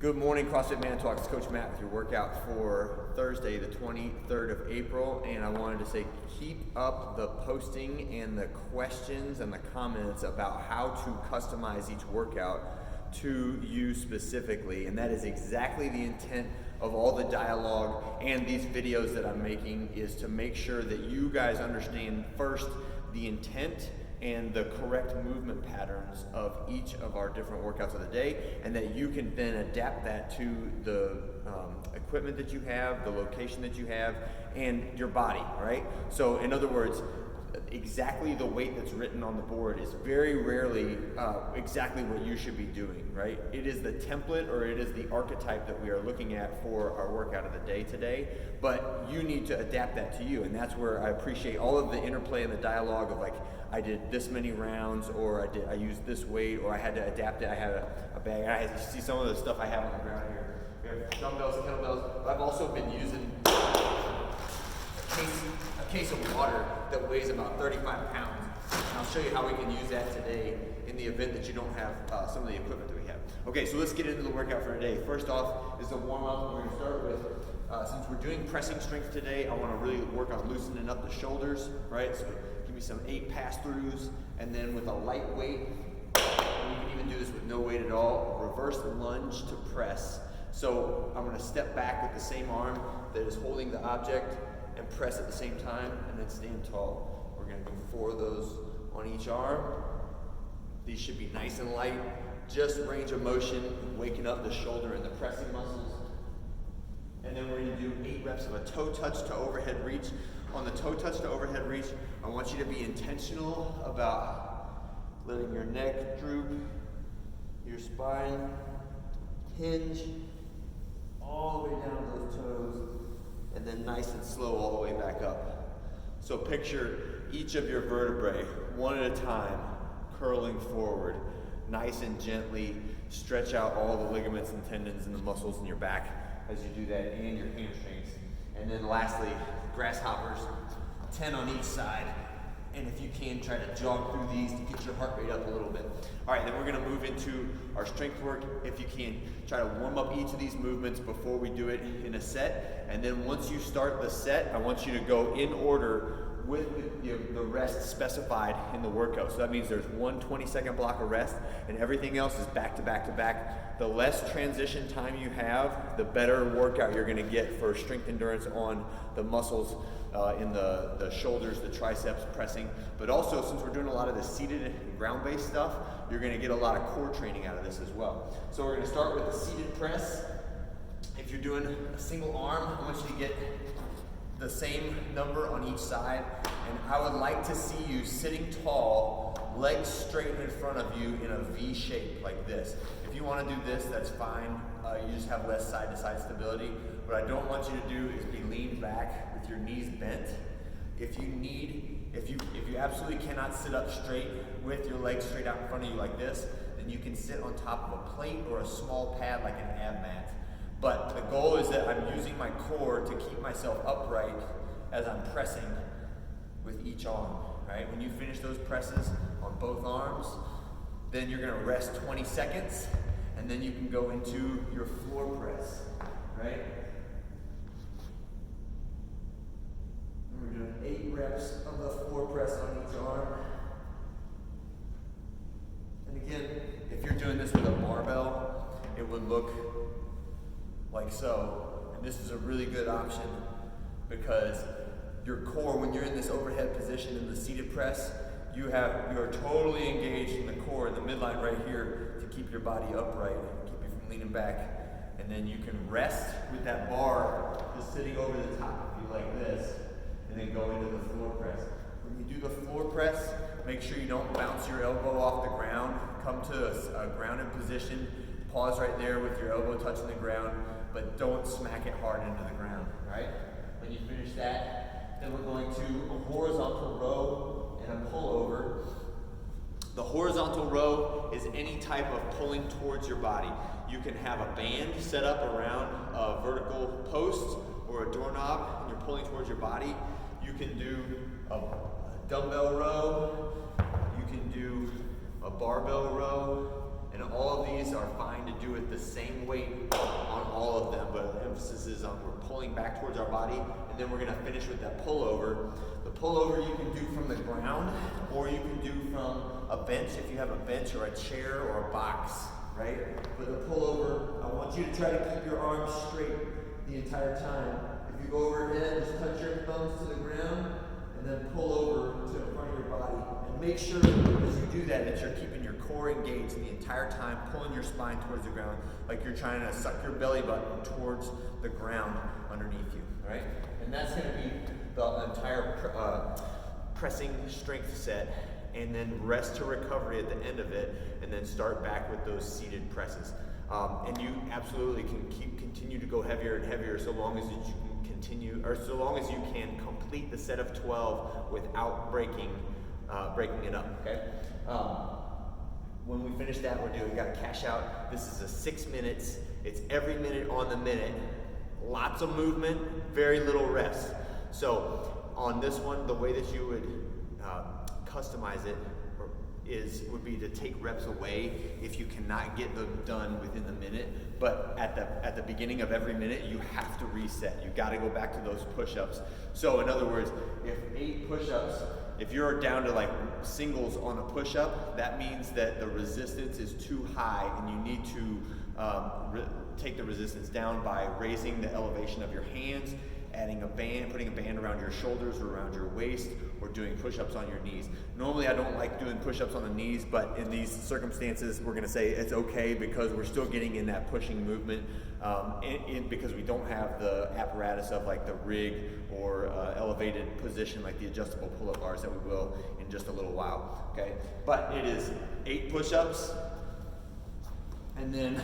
Good morning, CrossFit Manitowoc. It's Coach Matt with your workout for Thursday, the 23rd of April, and I wanted to say keep up the posting and the questions and the comments about how to customize each workout to you specifically, and that is exactly the intent of all the dialogue and these videos that I'm making, is to make sure that you guys understand first the intent and the correct movement patterns of each of our different workouts of the day, and that you can then adapt that to the equipment that you have, the location that you have, and your body, right? So in other words, exactly the weight that's written on the board is very rarely exactly what you should be doing, right? It is the template, or it is the archetype that we are looking at for our workout of the day today, but you need to adapt that to you, and that's where I appreciate all of the interplay and the dialogue of, like, I did this many rounds, or I used this weight, or I had to adapt it. I had a bag. I had to see some of the stuff I have on the ground here. We have dumbbells, kettlebells, but I've also been using a case of water that weighs about 35 pounds. And I'll show you how we can use that today in the event that you don't have some of the equipment that we have. Okay, so let's get into the workout for today. First off is the warm-up. We're going to start with, since we're doing pressing strength today, I want to really work on loosening up the shoulders, right? So give me some 8 pass-throughs, and then with a light weight, you can even do this with no weight at all, reverse lunge to press. So I'm going to step back with the same arm that is holding the object and press at the same time, and then stand tall. We're going to do 4 of those on each arm. These should be nice and light, just range of motion, waking up the shoulder and the pressing muscles. And then we're going to do 8 reps of a toe touch to overhead reach. On the toe touch to overhead reach, I want you to be intentional about letting your neck droop, your spine hinge all the way down to those toes, and then nice and slow all the way back up. So picture each of your vertebrae, one at a time, curling forward. Nice and gently stretch out all the ligaments and tendons and the muscles in your back as you do that, and your hamstrings. And then lastly, grasshoppers, 10 on each side. And if you can, try to jog through these to get your heart rate up a little bit. All right, then we're gonna move into our strength work. If you can, try to warm up each of these movements before we do it in a set. And then once you start the set, I want you to go in order with the rest specified in the workout. So that means there's one 20-second block of rest, and everything else is back to back to back. The less transition time you have, the better workout you're gonna get for strength endurance on the muscles in the shoulders, the triceps, pressing. But also, since we're doing a lot of the seated and ground-based stuff, you're gonna get a lot of core training out of this as well. So we're gonna start with the seated press. If you're doing a single arm, I want you to get the same number on each side, and I would like to see you sitting tall, legs straight in front of you in a V shape like this. If you want to do this, that's fine. You just have less side-to-side stability. What I don't want you to do is be leaned back with your knees bent. If you absolutely cannot sit up straight with your legs straight out in front of you like this, then you can sit on top of a plate or a small pad like an ab mat. But the goal is that I'm using my core to keep myself upright as I'm pressing with each arm, right? When you finish those presses on both arms, then you're gonna rest 20 seconds, and then you can go into your floor press, right? And we're doing 8 reps of the floor press on each arm. And again, if you're doing this with a barbell, it would look like so. And this is a really good option because your core, when you're in this overhead position in the seated press, you are totally engaged in the core, in the midline right here, to keep your body upright, keep you from leaning back. And then you can rest with that bar just sitting over the top of you like this, and then go into the floor press. When you do the floor press, make sure you don't bounce your elbow off the ground. Come to a grounded position, pause right there with your elbow touching the ground, but don't smack it hard into the ground, right? When you finish that, then we're going to a horizontal row and a pullover. The horizontal row is any type of pulling towards your body. You can have a band set up around a vertical post or a doorknob, and you're pulling towards your body. You can do a dumbbell row. You can do a barbell row. And all of these are fine to do at the same weight on all of them, but the emphasis is on we're pulling back towards our body, and then we're gonna finish with that pullover. The pullover you can do from the ground, or you can do from a bench if you have a bench or a chair or a box, right? But the pullover, I want you to try to keep your arms straight the entire time. If you go overhead, just touch your thumbs to the ground, and then pull over to the front of your body. And make sure as you do that you're keeping your core engaged the entire time, pulling your spine towards the ground, like you're trying to suck your belly button towards the ground underneath you, right? And that's gonna be the entire pressing strength set, and then rest to recovery at the end of it, and then start back with those seated presses. And you absolutely can continue to go heavier and heavier so long as you can continue, or so long as you can complete the set of 12 without breaking it up, okay? When we finish that, we gotta cash out. This is a 6 minutes. It's every minute on the minute. Lots of movement, very little rest. So on this one, the way that you would customize it would be to take reps away if you cannot get them done within the minute. But at the beginning of every minute, you have to reset. You got to go back to those push-ups. So in other words, if 8 push-ups, if you're down to like singles on a push-up, that means that the resistance is too high, and you need to take the resistance down by raising the elevation of your hands, adding a band, putting a band around your shoulders or around your waist, or doing push-ups on your knees. Normally I don't like doing push-ups on the knees, but in these circumstances we're gonna say it's okay because we're still getting in that pushing movement because we don't have the apparatus of like the rig or elevated position like the adjustable pull-up bars that we will in just a little while, okay? But it is 8 push-ups, and then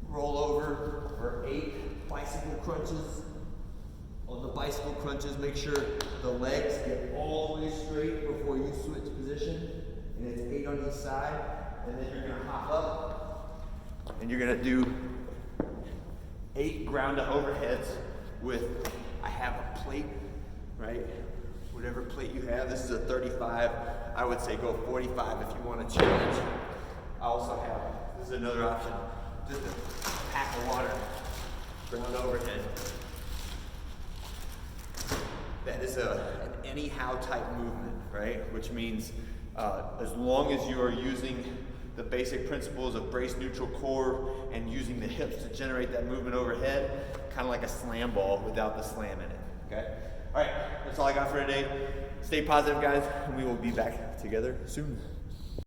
roll over for 8 bicycle crunches. On the bicycle crunches, make sure the legs get all the way straight before you switch position. And it's 8 on each side. And then you're gonna hop up, and you're gonna do 8 ground to overheads with, I have a plate, right? Whatever plate you have. This is a 35. I would say go 45 if you want to challenge. I also have, this is another option, just a pack of water, ground overhead. That is an anyhow type movement, right? Which means as long as you are using the basic principles of brace neutral core and using the hips to generate that movement overhead, kind of like a slam ball without the slam in it, okay? All right, that's all I got for today. Stay positive, guys, and we will be back together soon.